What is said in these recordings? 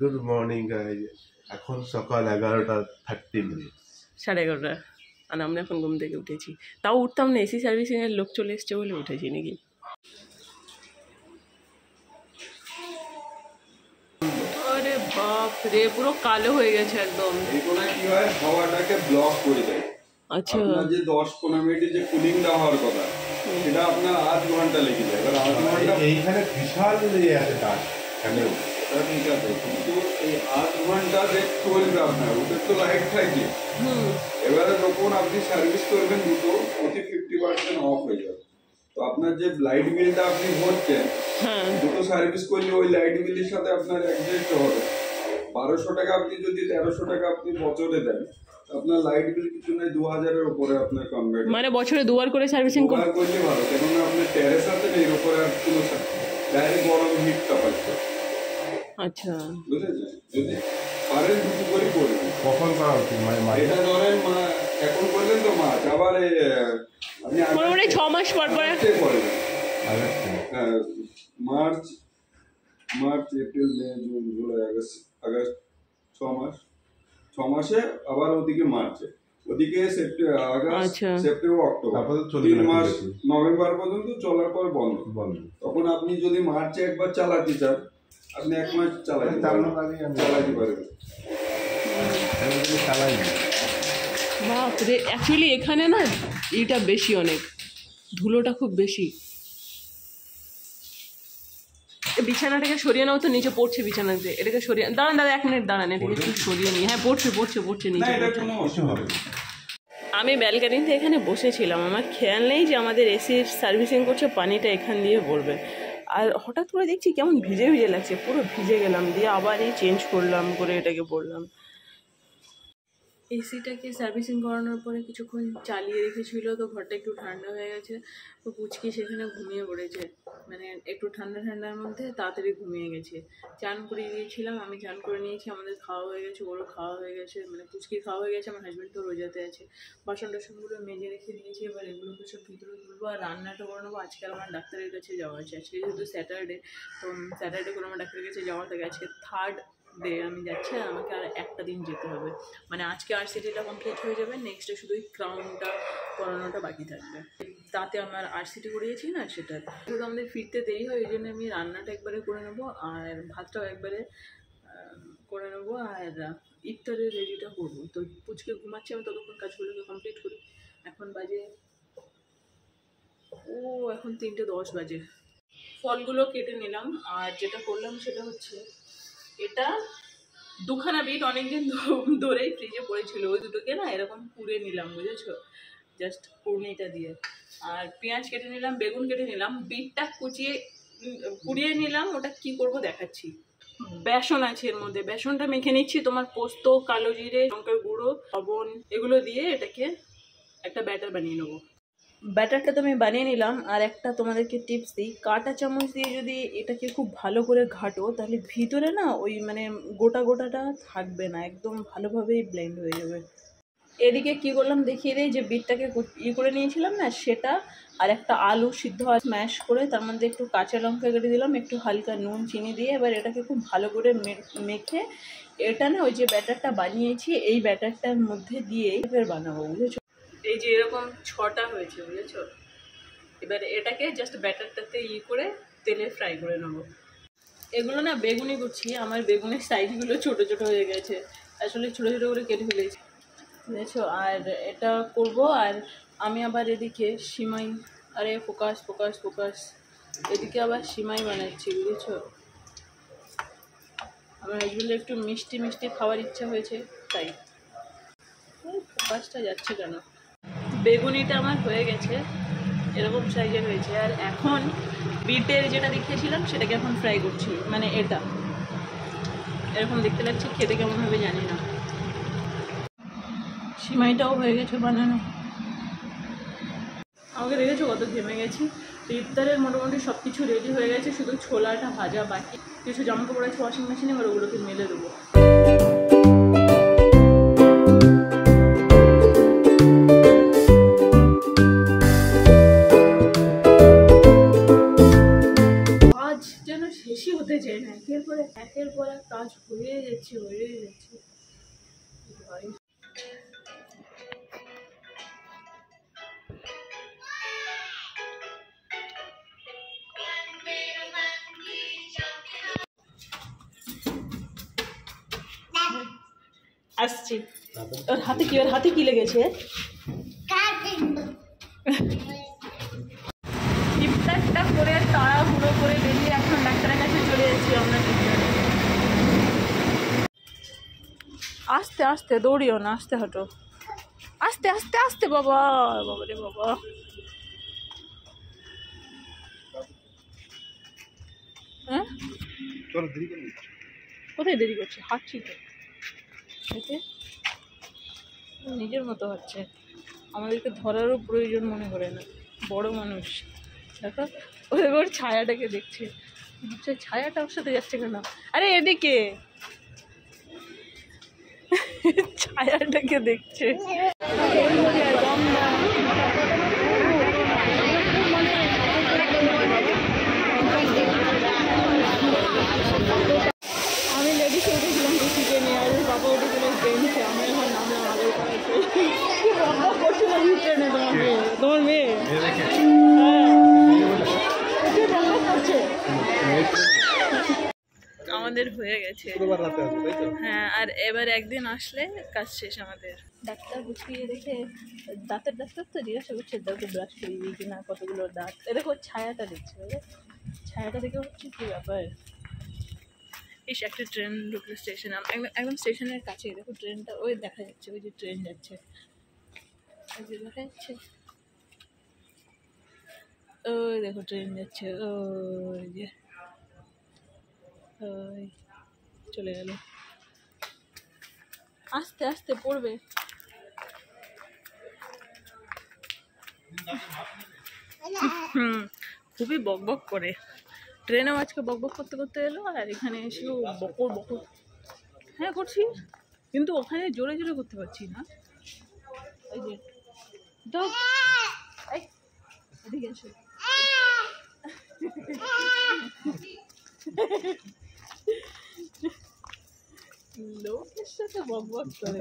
Good morning guys. এখন সকাল 11:30। 11:30। আর আমরা এখন ঘুম থেকে উঠেছি, তাও উঠতাম না, এসি সার্ভিসিং এর লোক চলে এসছে বলে উঠেছি নাকি। আরে বাপ রে, পুরো কালো হয়ে গেছে একদম। এগুলো কি হয়, হাওয়াটাকে ব্লক করে দেয়। আচ্ছা, আপনার যে 10-15 মিনিটের যে কুলিংটা হওয়ার কথা সেটা আপনার 8 ঘন্টা লেগে যায়। এবার 8 ঘন্টা এইখানে বিশাল ইয়ে আছে তার কেন ঠিক আছে, কিন্তু এই 8 ঘন্টা যে চলবে আপনার ওদের তো লাইট থাকে। এবারে যখন আপনি সার্ভিস করবেন দুটো প্রতি 50% অফ হয়ে যাবে। তো আপনার যে লাইট বিলটা আপনি ভরছেন দুটো সার্ভিস করলে ওই লাইট বিলের সাথে আপনার অ্যাডজাস্ট হবে। 1200 টাকা আপনি যদি 1300 টাকা আপনি বছরে দেন আপনার লাইট বিল কিছু নাই 2000 এর উপরে আপনার কনভার্ট, মানে বছরে দুবার করে সার্ভিসিং করলে ভালো। কেননা আপনার টেরেস আছে না, এর উপরে আর কোনো ডাইরেক্ট গরম হিটটা পাচ্ছে। আচ্ছা, বুঝেছেন? যদি পারেন দুটো করে করবেন। কখন করা উচিত? মানে এটা ধরেন এখন করলেন তো মার্চ, আবার আপনি মোটামুটি 6 মাস পর পর করবেন। March April May June July August 6 মাসে আবার ওদিকে মার্চে, ওদিকে আগস্ট সেপ্টেম্বর অক্টোবর 3 মাস, নভেম্বর পর্যন্ত চলার পর বন্ধ। তখন আপনি যদি মার্চে একবার চালাতে চান আপনি 1 মাস চালাতে পারবেন। বাপরে, অ্যাকচুয়ালি এখানে না এইটা বেশি, অনেক ধুলোটা খুব বেশি। বিছানাটাকে সরিয়ে নাও তো, নিচে পড়ছে বিছানাতে। এটাকে সরিয়ে দাঁড়ান, দাদা 1 মিনিট দাঁড়ান, এটাকে একটু সরিয়ে নিই। হ্যাঁ, পড়ছে নিচে। আমি ব্যালকানিতে এখানে বসেছিলাম, আমার খেয়াল নেই যে আমাদের এসির সার্ভিসিং করছে, পানিটা এখান দিয়ে পড়বে। আর হঠাৎ করে দেখছি কেমন ভিজে ভিজে লাগছে, পুরো ভিজে গেলাম, দিয়ে আবার এই চেঞ্জ করলাম করে এটাকে পড়লাম। এসিটাকে সার্ভিসিং করানোর পরে কিছুক্ষণ চালিয়ে রেখেছিল, তো ঘরটা একটু ঠান্ডা হয়ে গেছে। তো পুচকি সেখানে ঘুমিয়ে পড়েছে, মানে একটু ঠান্ডার মধ্যে তাড়াতাড়ি ঘুমিয়ে গেছে। চান করে দিয়েছিলাম, আমি চান করে নিয়েছি, আমাদের খাওয়া হয়ে গেছে, ওরও খাওয়া হয়ে গেছে, মানে পুচকির খাওয়া হয়ে গেছে। আমার হাজব্যান্ড তো রোজাতে আছে, বাসন টাসনগুলো মেজে রেখে দিয়েছি। এবার এগুলোকে সব ভিতরে তুলবো আর রান্নাটা করে নেবো। আজকে আমার ডাক্তারের কাছে যাওয়া আছে, আজকে যেহেতু স্যাটারডে, তো স্যাটারডে করে আমার ডাক্তারের কাছে যাওয়া থাকে। আজকে 3rd ডে আমি যাচ্ছি, আর আমাকে আর একটা দিন যেতে হবে। মানে আজকে আরসিটিটা কমপ্লিট হয়ে যাবে, নেক্সট ডে শুধু ক্রাউনটা করানোটা বাকি থাকবে। তাতে আমার আরসিটি করিয়েছি না, সেটা যেহেতু আমাদের ফিরতে দেরি হয়, এই জন্য আমি রান্নাটা একবারে করে নেবো আর ভাতটাও একবারে করে নেবো, আর ইফতারের রেডিটা করবো। তো পুচকে ঘুমাচ্ছে, আমি ততক্ষণ কাজগুলোকে কমপ্লিট করি। এখন বাজে এখন 3:10 বাজে। ফলগুলো কেটে নিলাম, আর যেটা করলাম সেটা হচ্ছে এটা 2খানা বিট অনেকদিন ধরেই ফ্রিজে পড়েছিল, ওই দুটোকে না এরকম পুড়ে নিলাম, বুঝেছো, জাস্ট পুড়নিটা দিয়ে। আর পেঁয়াজ কেটে নিলাম, বেগুন কেটে নিলাম, বিটটা কুড়িয়ে নিলাম। ওটা কি করব দেখাচ্ছি। বেসন আছে এর মধ্যে, বেসনটা মেখে নিচ্ছি। তোমার পোস্ত, কালো জিরে, লঙ্কার গুঁড়ো, লবণ এগুলো দিয়ে এটাকে একটা ব্যাটার বানিয়ে নেবো। ব্যাটারটা তো আমি বানিয়ে নিলাম। আর একটা তোমাদেরকে টিপস দিই, কাঁটা চামচ দিয়ে যদি এটাকে খুব ভালো করে ঘাটো তাহলে ভিতরে না ওই মানে গোটাটা থাকবে না, একদম ভালোভাবেই ব্লেন্ড হয়ে যাবে। এদিকে কি করলাম দেখিয়ে দিই, যে বিটটাকে করে নিয়েছিলাম না সেটা, আর একটা আলু সিদ্ধ স্ম্যাশ করে তার মধ্যে একটু কাঁচা লঙ্কা কেটে দিলাম, একটু হালকা নুন চিনি দিয়ে। এবার এটাকে খুব ভালো করে মেখে এটা না ওই যে ব্যাটারটা বানিয়েছি এই ব্যাটারটার মধ্যে দিয়েই এবার বানাবো, বুঝেছো। এই যে এরকম 6টা হয়েছে, বুঝেছো। এবারে এটাকে জাস্ট ব্যাটারটাতে করে তেলে ফ্রাই করে নেবো। এগুলো না বেগুনি করছি, আমার বেগুনের সাইজগুলো ছোট হয়ে গেছে, আসলে ছোট করে কেটে ফেলেছি, বুঝেছো। আর এটা করব। আর আমি আবার এদিকে সিমাই, আরে ফোকাস, এদিকে আবার সিমাই বানাচ্ছি, বুঝেছো। আমার হাজবেন্ডের একটু মিষ্টি খাওয়ার ইচ্ছা হয়েছে, তাই। ফোকাসটা যাচ্ছে কেন? বেগুনিটা আমার হয়ে গেছে, এরকম সাইজের হয়েছে। আর এখন বিটের যেটা দেখিয়েছিলাম সেটাকে এখন ফ্রাই করছি, মানে এটা এরকম দেখতে লাগছে, খেতে কেমন হবে জানি না। সিমাইটাও হয়ে গেছে বানানো। আমাকে দেখেছো কত ঘেমে গেছি। ইফতারের মোটামুটি সব কিছু রেডি হয়ে গেছে, শুধু ছোলাটা ভাজা বাকি। কিছু জামাকাপড় আছে ওয়াশিং মেশিনে, এবার ওগুলোকে মেলে দেবো। শেষই হতে চায় না, একের পর এক কাজ হয়ে যাচ্ছে ভাই। আসছি। ওর হাতে কি লেগেছে? ইফতারটা করে তাড়াহুড়ো করে বেরিয়ে এখন ডাক্তারের কাছে চলে যাচ্ছি আমরা তিনজনে। আস্তে আস্তে দৌড়িও না, আস্তে হাঁটো, আস্তে আস্তে আস্তে। বাবা রে বাবা, হ্যাঁ কোথায় দেরি করছে? হাঁটছি তো, নিজের মতো হচ্ছে, আমাদেরকে ধরারও প্রয়োজন মনে করে না, বড় মানুষ। দেখো ওর ছায়াটাকে দেখছে, ছায়াটা ওর সাথে যাচ্ছে কেন? আরে এদিকে ছায়াটাকে দেখছে। আমি লেডিসে উঠেছিলাম টুসিকে নিয়ে, আর বাবা উঠেছিল ট্রেনসে। আমি এখন নামলাম আগের কলেজে। করছিল ট্রেনে তোমার মেয়ে আমাদের হয়ে গেছে। হ্যাঁ, আর এবার একদিন আসলে কাজ শেষ আমাদের। ডাক্তার বুঝিয়ে দেখে, দাঁতের ডাক্তার তো জিজ্ঞাসা করছে দাঁতে ব্রাশ করিয়ে কিনা, কতগুলো দাঁত। এরকম ছায়াটা দেখছে, ছায়াটা দেখে হচ্ছে কি ব্যাপার। ইস, একটা ট্রেন ঢুকলো স্টেশনে, একদম স্টেশনের কাছে। দেখো ট্রেনটা ওই দেখা যাচ্ছে, ওই যে ট্রেন যাচ্ছে, ওই যে দেখা যাচ্ছে, ওই দেখো ট্রেন যাচ্ছে, ওই যে ওই চলে গেল। আস্তে আস্তে পড়বে। খুবই বকবক করে, ট্রেনেও আজকে বকবক করতে করতে এলো, আর এখানে এসেও বকর বকর। হ্যাঁ করছি, কিন্তু ওখানে জোরে জোরে করতে পারছি না। এই যে এদিকে এসো। লোকের সাথে বকবক করে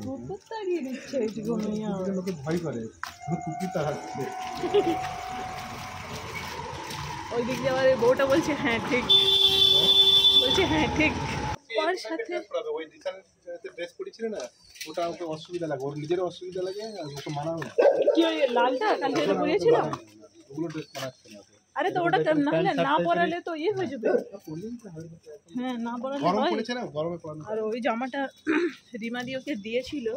কুকুর তাড়িয়ে দিচ্ছে। এইটুকু লোকে ভয় করে, কুকুর তাড়াচ্ছে। ওই দিক দিয়ে আমার বউটা বলছে হ্যাঁ ঠিক, বলছে হ্যাঁ ঠিক। ওর সাথে ওই ড্রেস পরেছিল না, ওটা ওকে অসুবিধা লাগে, ওর নিজের অসুবিধা লাগে, আর ওকে মানানো না। কি ওই লালটা কালকে যেটা পরেছিলাম, ওগুলো ড্রেস মানাচ্ছে না। আরে তো ওটা না হলে না পরালে তো ইয়ে হয়ে যাবে। হ্যাঁ, না পরালে হয়। আর ওই জামাটা রিমাদি ওকে দিয়েছিল,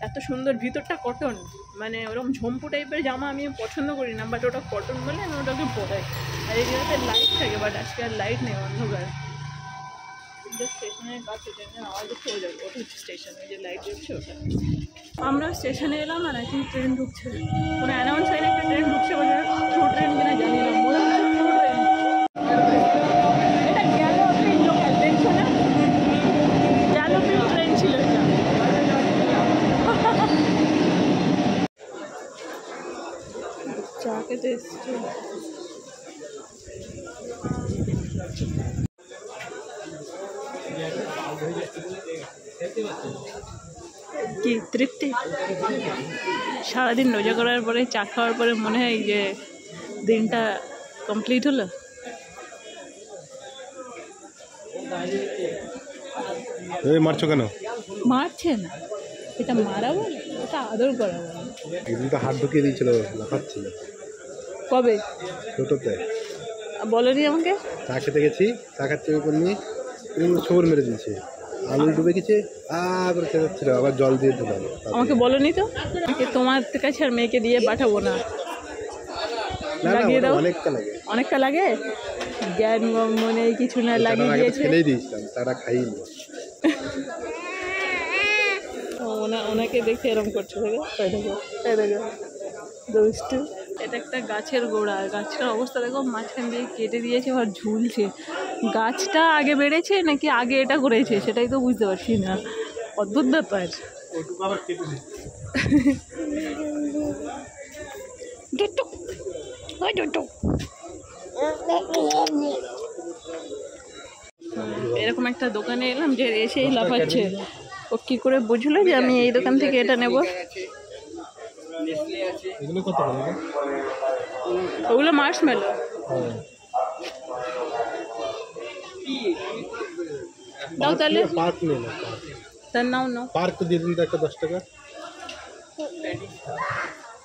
এত সুন্দর, ভিতরটা কটন, মানে ওরকম ঝম্পু টাইপের জামা আমি পছন্দ করি না, বাট ওটা কটন বলে আমি ওটাকে পরাই। আর এই জায়গাতে লাইট থাকে, বাট আজকে আর লাইট নেই, অন্ধকার। স্টেশনের কাছে আওয়াজ হচ্ছে, ওই যাবে, ওটা হচ্ছে স্টেশনে যে লাইট জ্বলছে ওটা। আমরা স্টেশনে এলাম, আর এখন ট্রেন ঢুকছে, কোনো অ্যানাউন্স হয়নি একটা ট্রেন ঢুকছে, মানে ট্রু ট্রেন কিনা জানি না, মনে হচ্ছে ট্রু ট্রেন। এটা গ্যালোপিং লোকাল, দেখছো না? গ্যালোপিং ট্রেন ছিল এটা। চা খেতে এসছে। কি তৃপ্তি, সারাদিন রোজা করার পরে চা খাওয়ার পরে মনে হয় যে দিনটা কমপ্লিট হলো। মারছো কেন? মারছে না, এটা মারা বলে, এটা আদর করা বলে। একদিন তো হাত ঢুকিয়ে দিয়েছিল, লাফাচ্ছিল। কবে? ছোটতে বলেনি আমাকে। চা খেতে গেছি, চা খাচ্ছে নিয়ে ছোবর মেরে দিয়েছে, আঙুল ডুবে গেছে, করে চেঁচাচ্ছিল, আবার জল দিয়ে দিলাম। আমাকে বলনি তো, তোমার কাছে আর মেয়েকে দিয়ে পাঠাবো না। লাগিয়ে দাও। অনেকটা লাগে, জ্ঞান মনে কিছু না, লাগিয়ে দিয়েছে। ফেলেই দিয়েছিলাম, তারা খাইনি। ওনাকে দেখে এরকম করছে, দেখো দুষ্টু। এটা একটা গাছের গোড়া, গাছটার অবস্থা দেখো, মাঝখান দিয়ে কেটে দিয়েছে আর ঝুলছে। গাছটা আগে বেড়েছে নাকি আগে এটা করেছে সেটাই তো বুঝতে পারছি না, অদ্ভুত ব্যাপার। এরকম একটা দোকানে এলাম যে এসেই লাফাচ্ছে। ও কি করে বুঝলো যে আমি এই দোকান থেকে এটা নেব? এগুলো কত করে? ওগুলো মার্শমেলো। দাও তাহলে, পার্ক নিয়ে না, তার নাও নাও। পার্ক দিয়ে দিন তো একটা 10 টাকা।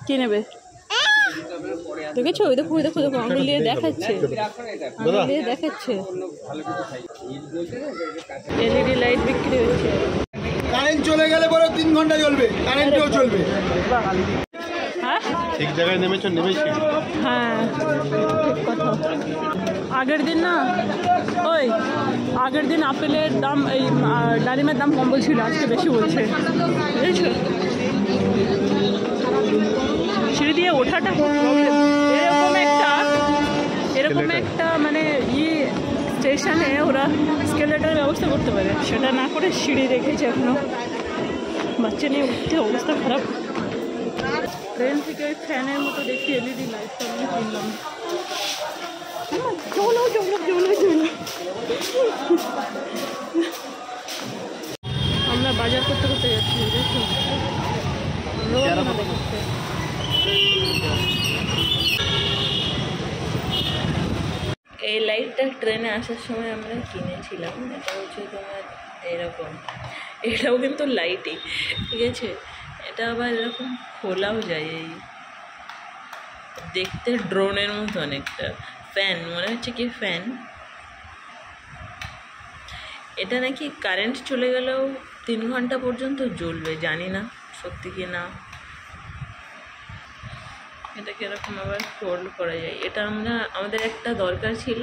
কি নেবে দেখেছো? ওই দেখো ওই দেখো দেখো আঙুল দিয়ে দেখাচ্ছে, আঙুল দিয়ে দেখাচ্ছে। এলইডি লাইট বিক্রি হচ্ছে। কারেন্ট চলে গেলে পরে 3 ঘন্টা জ্বলবে, কারেন্টও চলবে। হ্যাঁ ঠিক জায়গায় নেমেছো, নেমেছি। হ্যাঁ ঠিক কথা। আগের দিন না, ওই আগের দিন আপেলের দাম, এই ডালিমের দাম কম বলছিল, আজকে বেশি বলছে, বুঝেছো? সিঁড়ি দিয়ে ওঠাটা প্রবলেম। এরকম একটা মানে স্টেশনে ওরা স্কেলেটার ব্যবস্থা করতে পারে, সেটা না করে সিঁড়ি রেখেছে এখনো। বাচ্চা নিয়ে উঠতে অবস্থা খারাপ। ট্রেন থেকে ওই ফ্যানের মতো দেখি এলইডি লাইটটা আমি কিনলাম। চলো চলো চলো চলো, আমরা বাজার করতে করতে যাচ্ছি, বুঝেছো? এই লাইটটা ট্রেনে আসার সময় আমরা কিনেছিলাম। এটা হচ্ছে তোমার এরকম, এটাও কিন্তু লাইটই, ঠিক আছে? এটা আবার এরকম খোলাও যায়, এই দেখতে ড্রোনের মতো অনেকটা। ফ্যান মনে হচ্ছে কি ফ্যান। এটা নাকি কারেন্ট চলে গেলেও 3 ঘন্টা পর্যন্ত জ্বলবে, জানি না সত্যি কি না। এটা কীরকম আবার ফোল্ড করা যায়, এটা আমাদের একটা দরকার ছিল,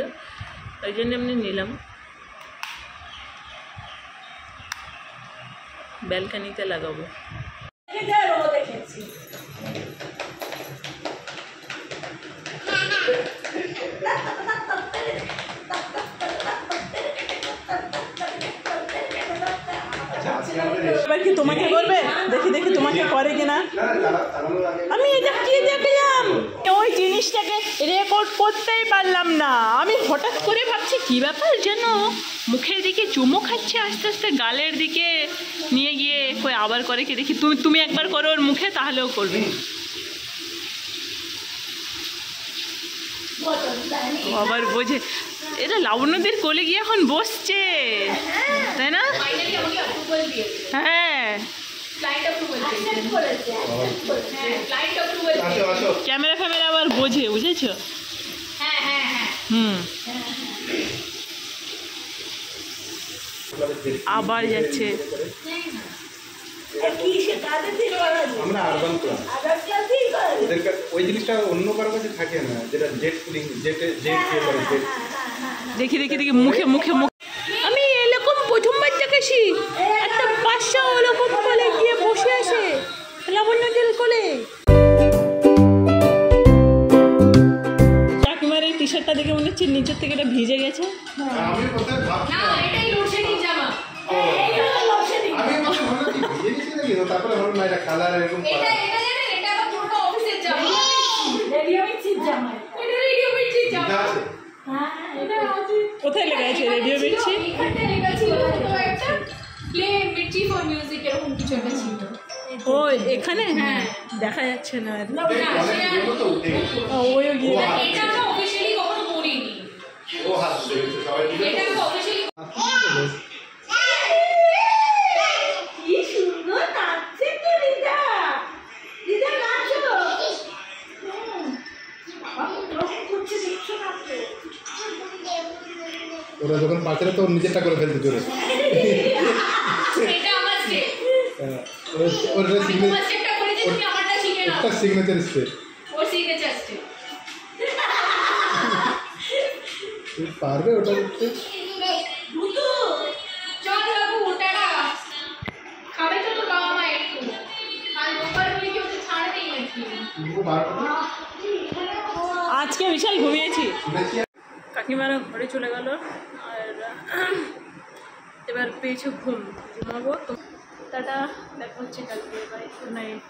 ওই জন্য আমি নিলাম। ব্যালকানিতে লাগাবো। এবার কি তোমাকে করবে? দেখি দেখি তোমাকে করে কিনা। আমি এটা কি দেখলাম, ওই জিনিসটাকে রেকর্ড করতেই পারলাম না। আমি হঠাৎ করে ভাবছি কি ব্যাপার, যেন মুখের দিকে চুমো খাচ্ছে, আস্তে আস্তে গালের দিকে নিয়ে গিয়ে কই আবার করে কি দেখি। তুমি একবার করো ওর মুখে, তাহলেও করবে। আবার বোঝে, এটা লাবণ্যদের কোলে গিয়ে এখন বসছে, তাই না? হ্যাঁ, ক্যামেরা ফ্যামেরা আবার বোঝে, বুঝেছো? আবার যাচ্ছে। আমরা আরবান ক্লাস, ওই জিনিসটা অন্য কারো কাছে থাকে না, যেটা জেট কুলিং, জেট করে। দেখি দেখি দেখি মুখে মুখে মুখ। আমি এরকম প্রথমবার দেখেছি একটা বাচ্চা ওরকম কোলে গিয়ে বসে আছে লাবণ্যদের কোলে। কাকিমার এই টি শার্টটা দেখে মনে হচ্ছে নিচের থেকে এটা ভিজে গেছে। তারপরে হলো না, এটা কালার এরকম কোথায় লেখা আছে রেডিও মির্চি? ও এখানে, হ্যাঁ দেখা যাচ্ছে না। ওইও গিয়ে ওরা যখন পাচ্ছে তো নিজেরটা করে ফেলতে জোরে। সিগনেচার স্টেপ পারবে ওটা করতে। আজকে বিশাল ঘুমিয়েছি। কাকিমারা ঘরে চলে গেল, আর এবার পেয়েছে ঘুমাবো। টাটা, দেখা হচ্ছে কালকে, বাই, গুড নাইট।